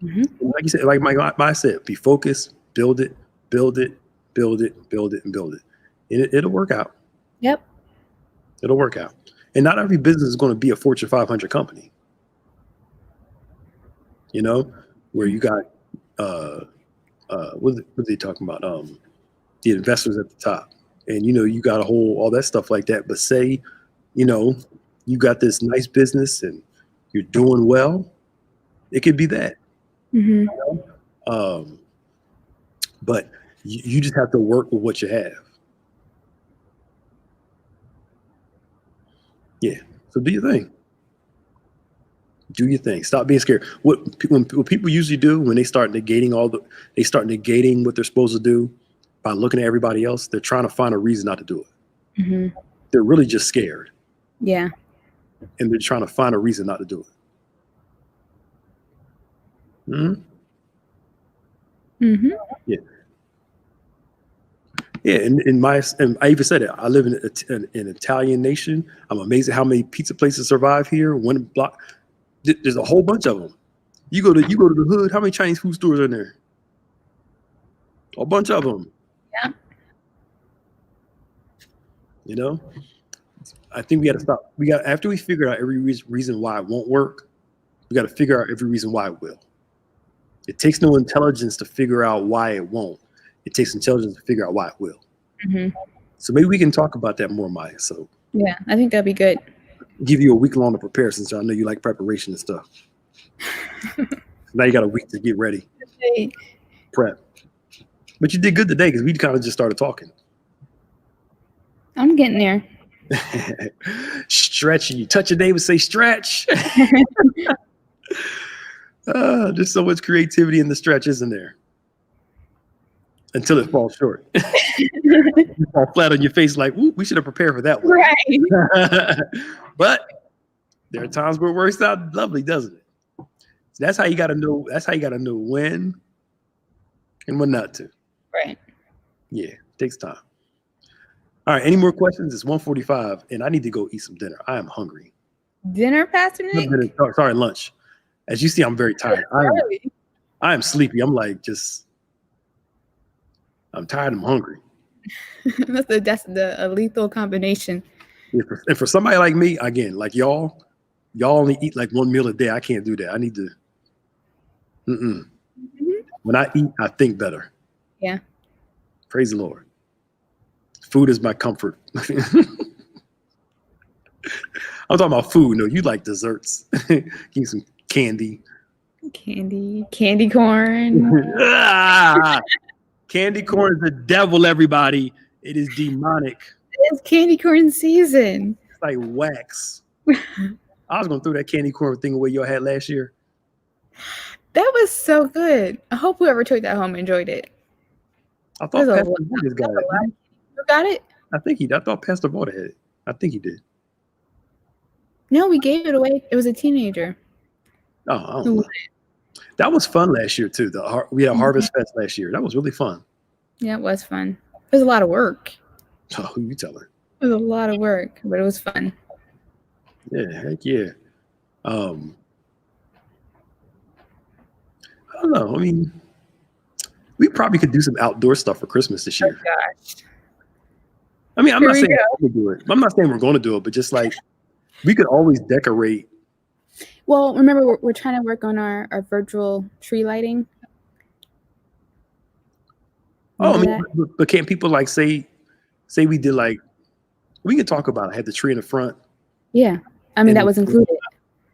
Mm-hmm. Like you said, like Mike said, be focused, build it, build it, build it, build it, and build it. And it'll work out. Yep. It'll work out. And not every business is going to be a Fortune 500 company. You know, where you got what are they talking about? The investors at the top, and you know you got all that stuff like that. But say, you know, you got this nice business and you're doing well, it could be that. Mm-hmm. You know? But you just have to work with what you have. Yeah. So do your thing. Do your thing. Stop being scared. What people usually do when they start negating what they're supposed to do by looking at everybody else, they're trying to find a reason not to do it. Mm-hmm. They're really just scared. Yeah. And they're trying to find a reason not to do it. Mm-hmm. Mm-hmm. Yeah. Yeah, and I even said it. I live in an Italian nation. I'm amazed at how many pizza places survive here. One block, there's a whole bunch of them. You go to the hood. How many Chinese food stores are in there? A bunch of them. Yeah. You know, I think we got to stop. After we figure out every reason why it won't work, we got to figure out every reason why it will. It takes no intelligence to figure out why it won't. It takes intelligence to figure out why it will. Mm-hmm. So maybe we can talk about that more, Maya. So yeah, I think that'd be good. Give you a week long to prepare, since I know you like preparation and stuff. Now you got a week to get ready. Okay. Prep. But you did good today because we kind of just started talking. I'm getting there. Stretch. You touch your neighbor, say stretch. There's so much creativity in the stretch, isn't there? Until it falls short. You fall flat on your face like, ooh, we should have prepared for that one. Right. But there are times where it works out lovely, doesn't it? So that's how you got to know. That's how you got to know when and when not to. Right. Yeah, it takes time. All right, any more questions? It's 1:45, and I need to go eat some dinner. I am hungry. Dinner, Pastor Nick? Sorry, lunch. As you see, I'm very tired. I am sleepy. I'm like I'm tired. I'm hungry. That's the lethal combination. And for somebody like me, again, like y'all only eat like one meal a day. I can't do that. I need to. When I eat, I think better. Yeah. Praise the Lord. Food is my comfort. I'm talking about food. No, you like desserts. Give me some candy. Candy corn. Candy corn is the devil, everybody. It is demonic. It's candy corn season. It's like wax. I was going to throw that candy corn thing away y'all had last year. That was so good. I hope whoever took that home enjoyed it. I thought Pastor Borges got it. You got it? I thought Pastor Borges had it. I think he did. No, we gave it away. It was a teenager. Oh, I don't know. That was fun last year too. We had a Harvest Fest last year. That was really fun. Yeah, it was fun. It was a lot of work. Oh, who you telling? It was a lot of work, but it was fun. Yeah, heck yeah. I don't know. I mean, we probably could do some outdoor stuff for Christmas this year. Oh gosh. I mean, I'm not saying we're going to do it. I'm not saying we're going to do it, but just like we could always decorate. Well, remember, we're trying to work on our virtual tree lighting. Remember I mean, but can't people like say we did like, we could talk about it. Had the tree in the front. Yeah. I mean, that was included.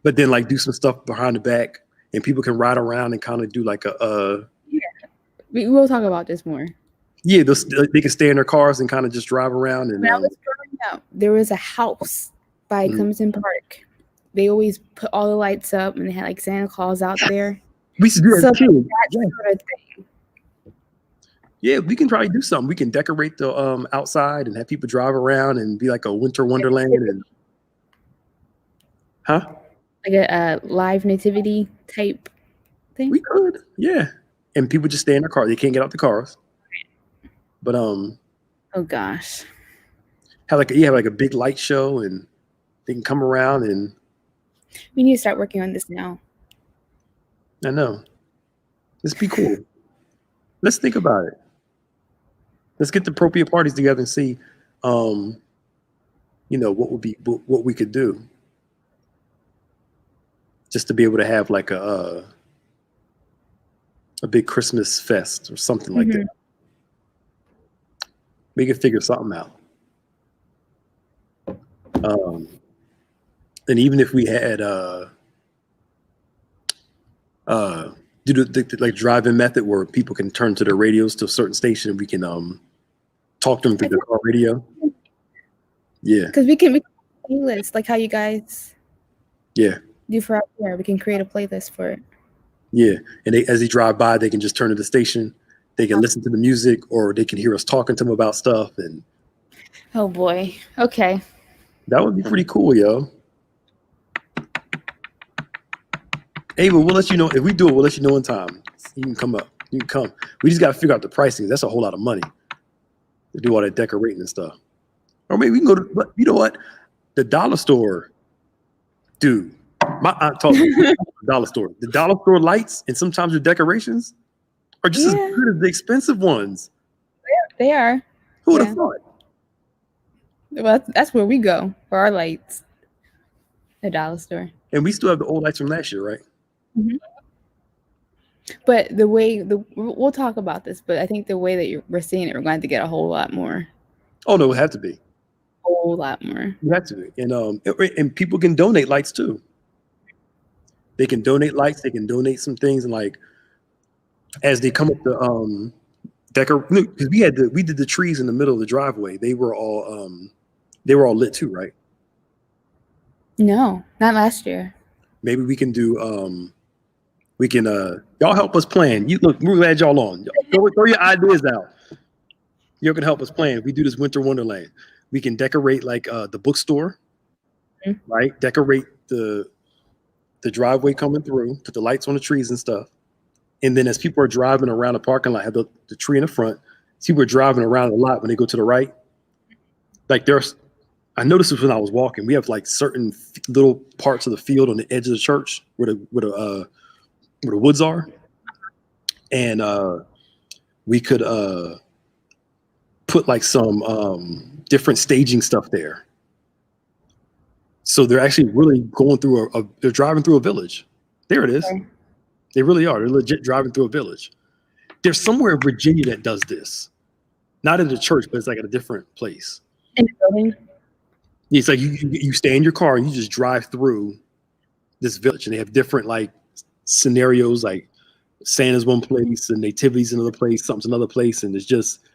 But then like do some stuff behind the back and people can ride around and kind of do like yeah. We will talk about this more. Yeah, they can stay in their cars and kind of just drive around. And when I was growing up, there was a house by Clemson Park. They always put all the lights up and they had like Santa Claus out there. We should do that too. Sort of thing. Yeah, we can try to do something. We can decorate the outside and have people drive around and be like a winter wonderland. And like a live nativity type thing. We could, yeah. And people just stay in their car. They can't get out the cars. But oh gosh, have like a big light show and they can come around and. We need to start working on this now. I know. Let's be cool. Let's think about it. Let's get the appropriate parties together and see, what we could do. Just to be able to have like a big Christmas fest or something like that. We can figure something out. And even if we had do the like drive-in method where people can turn to their radios to a certain station and we can talk to them through the car radio. Yeah. Because we can playlist like how you guys do for out there. We can create a playlist for it. Yeah. And as they drive by, they can just turn to the station. They can listen to the music or they can hear us talking to them about stuff. And oh boy. Okay. That would be pretty cool, yo. Hey, but we'll let you know. If we do it, we'll let you know in time. You can come up. You can come. We just got to figure out the pricing. That's a whole lot of money to do all that decorating and stuff. Or maybe we can go to, you know what? The dollar store. Dude, my aunt told me the dollar store. The dollar store lights and sometimes the decorations are just as good as the expensive ones. They are. Who would have thought? Well, that's where we go for our lights. The dollar store. And we still have the old lights from last year, right? Mm-hmm. But we'll talk about this, but I think the way that we're seeing it, we're going to get a whole lot more. Oh no, it had to be. A whole lot more. You have to be. And people can donate lights too. They can donate lights, they can donate some things, and like as they come up Because we did the trees in the middle of the driveway. They were all lit too, right? No, not last year. Maybe we can do y'all help us plan. We're glad y'all on. Throw your ideas out. You can help us plan. We do this winter wonderland. We can decorate like the bookstore, right? Decorate the driveway coming through, put the lights on the trees and stuff. And then as people are driving around the parking lot, have the tree in the front. People are driving around a lot when they go to the right. Like I noticed this when I was walking. We have like certain little parts of the field on the edge of the church where the woods are, and we could put like some different staging stuff there. So they're actually really going through they're driving through a village. There it is. Okay. They really are. They're legit driving through a village. There's somewhere in Virginia that does this. Not in the church, but it's like at a different place. In the building? It's like you stay in your car and you just drive through this village, and they have different like scenarios, like Santa's one place and Nativity's another place, something's another place, and it's just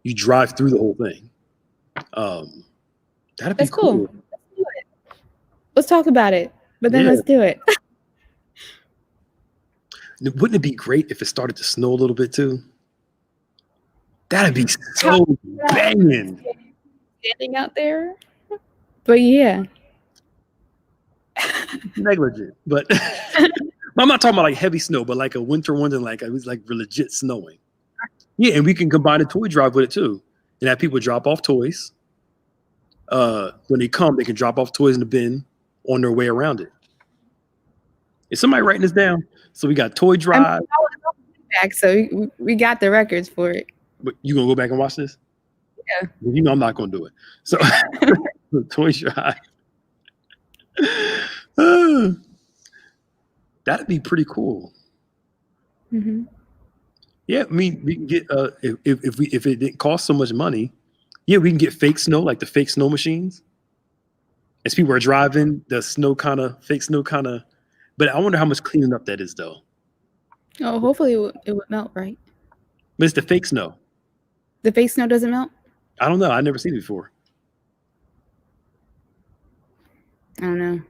you drive through the whole thing. That'd be cool. Let's do it. Let's talk about it, but then let's do it. Wouldn't it be great if it started to snow a little bit too? That'd be so banging. Standing out there, but yeah, negligent. But I'm not talking about like heavy snow, but like a winter wonderland, like it was like legit snowing. Yeah, and we can combine a toy drive with it too, and have people drop off toys. When they come, they can drop off toys in the bin on their way around it. Is somebody writing this down? So we got toy drive. So we got the records for it. But you gonna go back and watch this? Yeah. You know I'm not gonna do it. So toy drive. That'd be pretty cool. Mm-hmm. Yeah, I mean we can get if it didn't cost so much money, yeah, we can get fake snow, like the fake snow machines. As people are driving, the fake snow kind of. But I wonder how much cleaning up that is, though. Oh, hopefully it would melt, right? But it's the fake snow. The fake snow doesn't melt? I don't know. I've never seen it before. I don't know.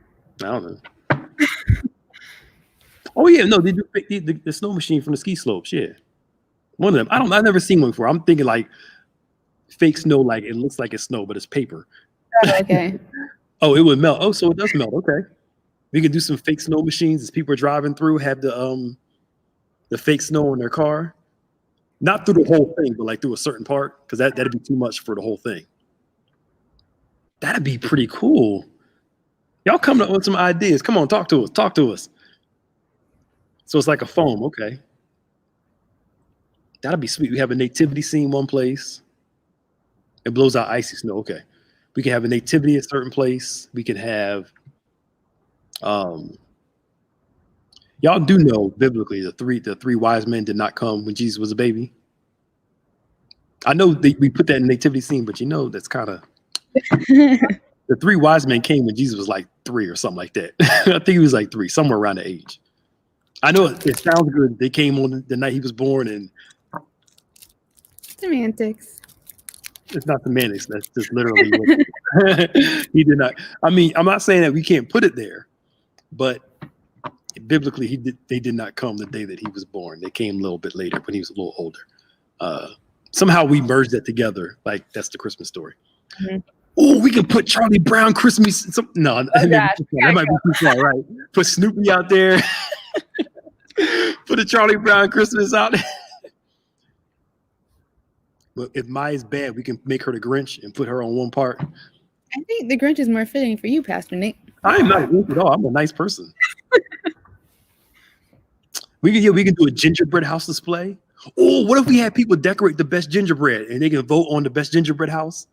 Oh, yeah. No, they do the snow machine from the ski slopes. Yeah. One of them. I've never seen one before. I'm thinking like fake snow, like it looks like it's snow, but it's paper. Oh, okay. Oh, it would melt. Oh, so it does melt. Okay. We could do some fake snow machines as people are driving through, have the fake snow in their car. Not through the whole thing, but like through a certain part, because that'd be too much for the whole thing. That'd be pretty cool. Y'all come up with some ideas. Come on, talk to us. So it's like a foam, okay. That'd be sweet. We have a nativity scene one place. It blows out icy snow, okay. We can have a nativity at a certain place. We can have y'all do know biblically the three wise men did not come when Jesus was a baby. I know we put that in nativity scene, but that's kind of the three wise men came when Jesus was like 3 or something like that. I think he was like 3, somewhere around the age. I know it sounds good. They came on the night he was born, and semantics. It's not semantics. That's just literally what he did not. I mean, I'm not saying that we can't put it there. But biblically, they did not come the day that he was born. They came a little bit later when he was a little older. Somehow we merged that together. Like that's the Christmas story. Mm-hmm. Oh, we can put Charlie Brown Christmas. That might be too far, right? Put Snoopy out there. Put a Charlie Brown Christmas out there. But if Maya's bad, we can make her the Grinch and put her on one part. I think the Grinch is more fitting for you, Pastor Nick. I am not a Grinch at all. I'm a nice person. We can do a gingerbread house display. Oh, what if we had people decorate the best gingerbread and they can vote on the best gingerbread house?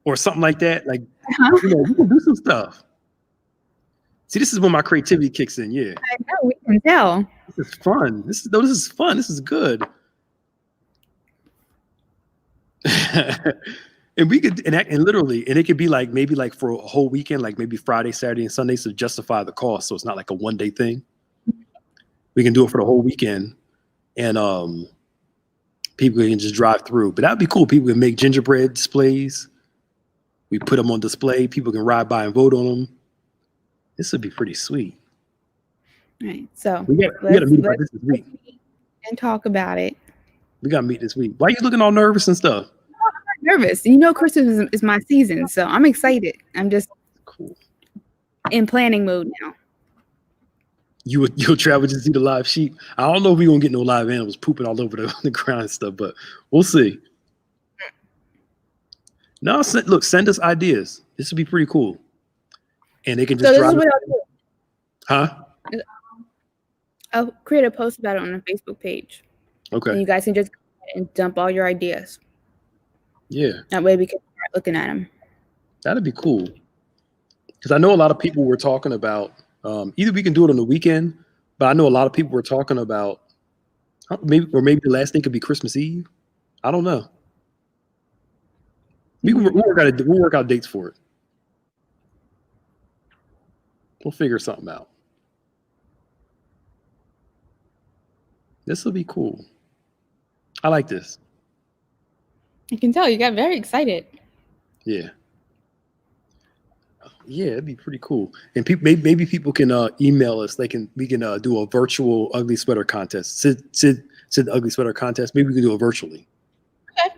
Or something like that. Like, we can do some stuff. See, this is when my creativity kicks in. Yeah. I know, we can tell. This is fun. This is fun. This is good. And we could, and it could be like maybe like for a whole weekend, like maybe Friday, Saturday, and Sunday, to justify the cost. So it's not like a one-day thing. We can do it for the whole weekend, and People can just drive through. But that'd be cool. People can make gingerbread displays. We put them on display. People can ride by and vote on them. This would be pretty sweet. All right. So we got to meet about this week and talk about it. We got to meet this week. Why are you looking all nervous and stuff? I'm not nervous. You know, Christmas is my season, so I'm excited. I'm just cool in planning mode now. You'll travel to see the live sheep. I don't know if we're gonna get no live animals pooping all over the ground and stuff, but we'll see. No, look, send us ideas. This would be pretty cool. And they can just drive. Huh? I'll create a post about it on a Facebook page. Okay. And you guys can just go ahead and dump all your ideas. Yeah. That way we can start looking at them. That'd be cool. Because I know a lot of people were talking about either we can do it on the weekend, but I know a lot of people were talking about maybe the last thing could be Christmas Eve. I don't know. We'll work out dates for it. We'll figure something out. This will be cool. I like this. I can tell you got very excited. Yeah. Yeah, it'd be pretty cool. And maybe people can email us. We can do a virtual ugly sweater contest. Sid the ugly sweater contest. Maybe we can do it virtually. Okay.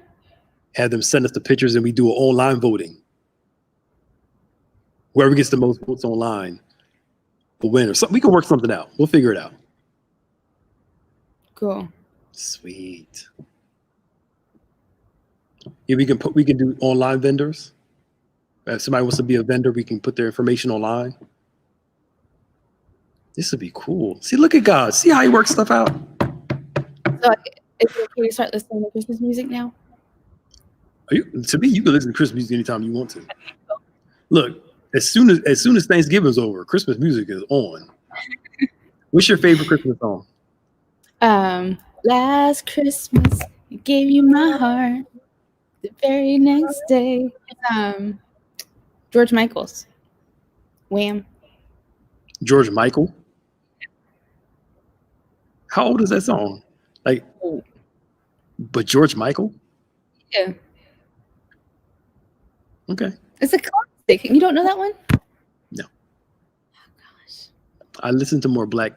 Have them send us the pictures and we do an online voting. Whoever gets the most votes online will win. Or something. We can work something out. We'll figure it out. Cool. Sweet. Yeah, we can do online vendors. If somebody wants to be a vendor, we can put their information online. This would be cool. See, look at God. See how he works stuff out. So, is it okay to start listening to Christmas music now? To me, you can listen to Christmas music anytime you want to. Look, as soon as Thanksgiving's over, Christmas music is on. What's your favorite Christmas song? Last Christmas, I gave you my heart. The very next day, George Michael's Wham. George Michael? How old is that song? Like, but George Michael? Yeah. Okay. It's a classic. You don't know that one? No. Oh, gosh. I listen to more black.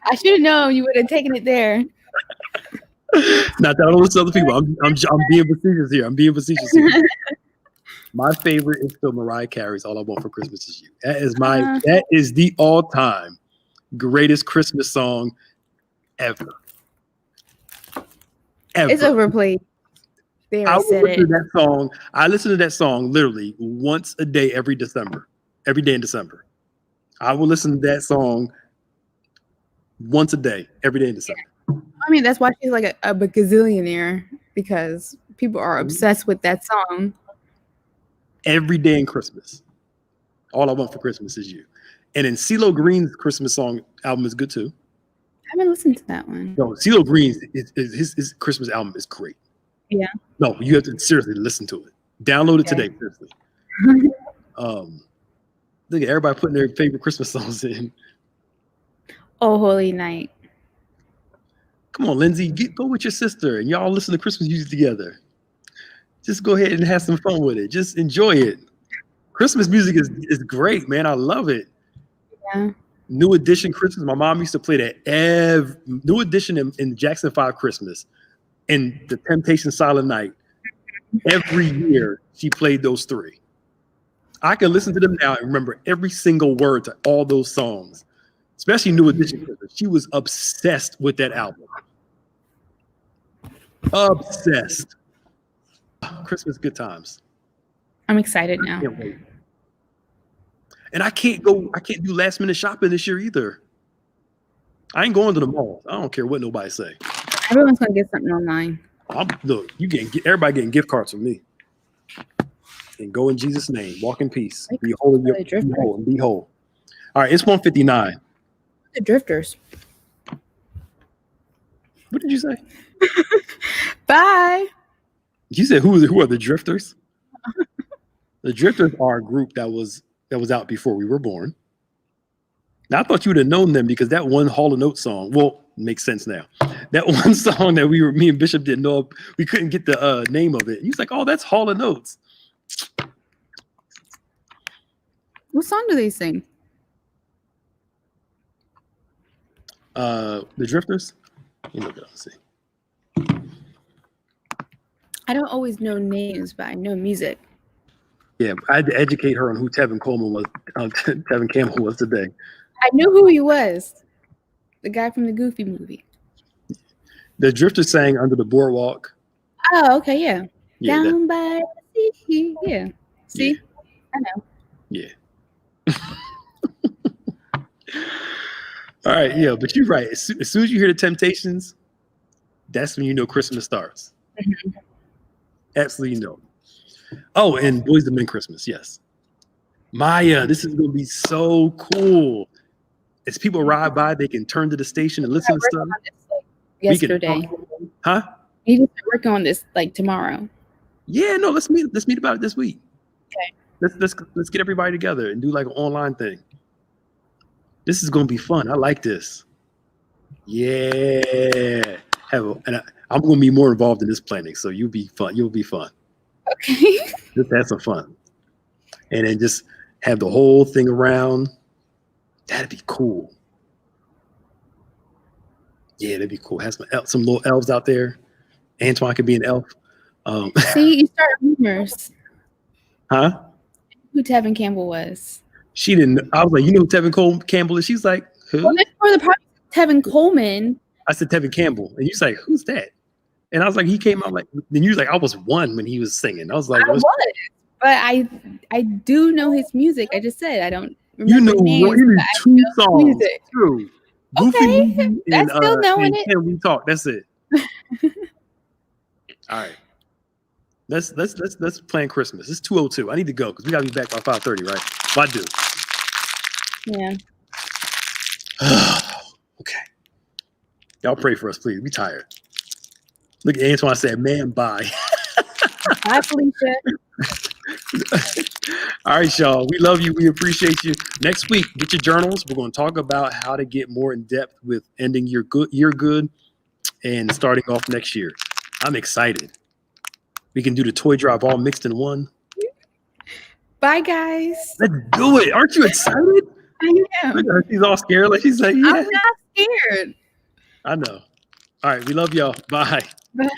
I should have known you would have taken it there. Not that I don't listen to other people. I'm being facetious here. My favorite is still Mariah Carey's "All I Want for Christmas Is You." That is the all-time greatest Christmas song ever. It's overplayed. I listen to that song literally once a day every day in December. I will listen to that song once a day every day in December. I mean, that's why she's like a gazillionaire, because people are obsessed with that song. Every day in Christmas. All I Want for Christmas Is You. And then CeeLo Green's Christmas song album is good too. I haven't listened to that one. No, CeeLo Green's his Christmas album is great. Yeah. No, you have to seriously listen to it. Download it today, seriously. Look at everybody putting their favorite Christmas songs in. Oh, Holy Night. Come on, Lindsay, go with your sister and y'all listen to Christmas music together. Just go ahead and have some fun with it. Just enjoy it. Christmas music is great, man. I love it. Yeah. New Edition Christmas. My mom used to play that New Edition in Jackson 5 Christmas and the Temptation Silent Night. Every year she played those three. I can listen to them now and remember every single word to all those songs, especially New Edition Christmas. She was obsessed with that album. Obsessed. Christmas good times. I'm excited now. Can't wait. And I can't do last minute shopping this year either. I ain't going to the mall. I don't care what nobody say. Everyone's gonna get something online. Look, everybody getting gift cards from me. And go in Jesus' name. Walk in peace. Be holy, be whole, and be whole. All right, it's 1:59. The Drifters. What did you say? Bye. You said who are the Drifters? The Drifters are a group that was out before we were born. Now I thought you would have known them because that one Hall & Oates song, well, makes sense now. that one song that me and Bishop didn't know, we couldn't get the name of it. He's like, oh, that's Hall and Oates. What song do they sing? The Drifters. You know, see. I don't always know names, but I know music. Yeah, I had to educate her on who Tevin Coleman was. Tevin Campbell was today. I knew who he was. The guy from the Goofy movie. The Drifters sang Under the Boardwalk. Oh, okay, yeah. Yeah, Down by the sea. Yeah. See? Yeah. I know. Yeah. All right, yeah, but you're right. As soon as you hear the Temptations, that's when you know Christmas starts. Mm-hmm. Absolutely no. Oh, and Boys to Men Christmas, yes. Maya, this is going to be so cool. As people ride by, they can turn to the station and listen to stuff. Yesterday. Huh? You need to work on this like tomorrow. Yeah, no, let's meet about it this week. Okay. Let's get everybody together and do like an online thing. This is going to be fun. I like this. Yeah. I'm going to be more involved in this planning, so you'll be fun. Okay. Just have some fun. And then just have the whole thing around. That'd be cool. Yeah, that'd be cool. Have some little elves out there. Antoine could be an elf. See, you start rumors. Huh? Who Tevin Campbell was. She didn't. I was like, you know who Tevin Campbell is? She's like, who? Well, for the Tevin Coleman. I said Tevin Campbell. And you was like, who's that? And I was like, he came out like, then you was like, I was one when he was singing. I was like, but I do know his music. I just said I don't remember names. You knew two songs. Music. True. Okay, that's still knowing it. Can we talk? That's it. All right. Let's plan Christmas. It's 2:02. I need to go because we gotta be back by 5:30, right? But I do. Yeah. Okay. Y'all pray for us, please. We tired. Look at Antoine said, man, bye. Bye, Felicia. All right, y'all. We love you. We appreciate you. Next week, get your journals. We're going to talk about how to get more in depth with ending your year good and starting off next year. I'm excited. We can do the toy drive all mixed in one. Bye, guys. Let's do it. Aren't you excited? I am. She's all scared. Like she's like, yeah. I'm not scared. I know. All right. We love y'all. Bye. Bye.